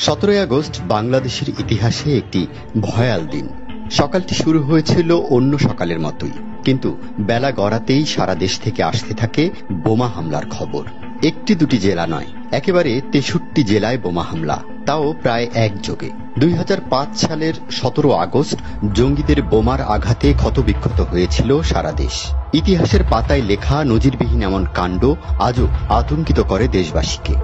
17 August বাংলাদেশের ইতিহাসে একটি ভয়াল দিন। সকালটি শুরু হয়েছিল অন্য সকালের মতোই, কিন্তু বেলা গড়াতেই সারা দেশ থেকে আসতে থাকে বোমা হামলার খবর। একটি দুটি জেলা নয়, একেবারে 63 জেলায় বোমা হামলা, তাও প্রায় একযোগে। 2005 সালের 17 আগস্ট জঙ্গিদের বোমার আঘাতে ক্ষতবিক্ষত হয়েছিল সারা দেশ। ইতিহাসের পাতায় লেখা নজিরবিহীন এমন কাণ্ড আজও আতঙ্কিত করে দেশবাসীকে।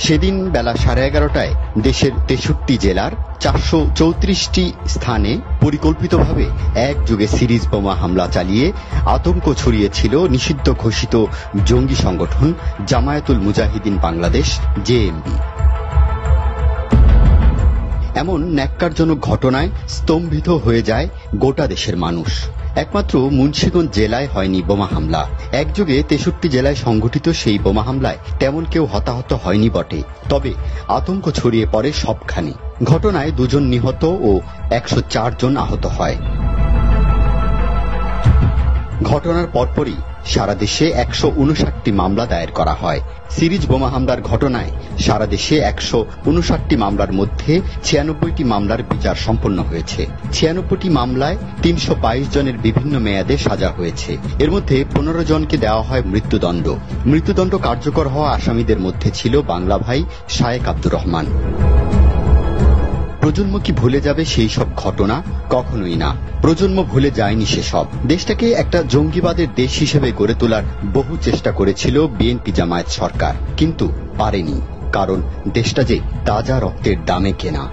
সেদিন বেলা 11:30টায় দেশের 63 জেলার 434টি স্থানে পরিকল্পিতভাবে একযোগে সিরিজ বোমা হামলা চালিয়ে আতঙ্ক ছড়িয়েছিল নিষিদ্ধ ঘোষিত জঙ্গি সংগঠন জামায়াতুল মুজাহিদিন বাংলাদেশ জেএমবি। এমন ন্যাক্কারজনক ঘটনায় স্তম্ভিত হয়ে যায় গোটা দেশের মানুষ। একমাত্র মুন্সিগঞ্জ জেলায় হয়নি বোমা হামলা। একযোগে 63 জেলায় সংঘটিত সেই বোমা হামলায় তেমন কেউ হতাহত হয়নি বটে, তবে আতঙ্ক ছড়িয়ে পড়ে সবখানে। ঘটনায় 2 জন নিহত ও 104 জন আহত হয়। ঘটনার পরপরই সারা দেশে 159টি মামলা দায়ের করা হয়। সিরিজ বোমা হামলার ঘটনায় সারা দেশে 159টি মামলার মধ্যে 96টি মামলার বিচার সম্পন্ন হয়েছে। 96টি মামলায় 322 জনের বিভিন্ন মেয়াদে সাজা হয়েছে। এর মধ্যে 15 জনকে দেওয়া হয় মৃত্যুদণ্ড। মৃত্যুদণ্ড কার্যকর হওয়া আসামিদের মধ্যে ছিল বাংলা ভাই শায়েক আব্দুর রহমান। প্রজন্ম কি ভুলে যাবে সেই সব ঘটনা? কখনোই না। প্রজন্ম ভুলে যায়নি সেসব। দেশটাকে একটা জঙ্গিবাদের দেশ হিসেবে গড়ে তোলার বহু চেষ্টা করেছিল বিএনপি জামায়াত সরকার, কিন্তু পারেনি, কারণ দেশটা যে তাজা রক্তের দামে কেনা।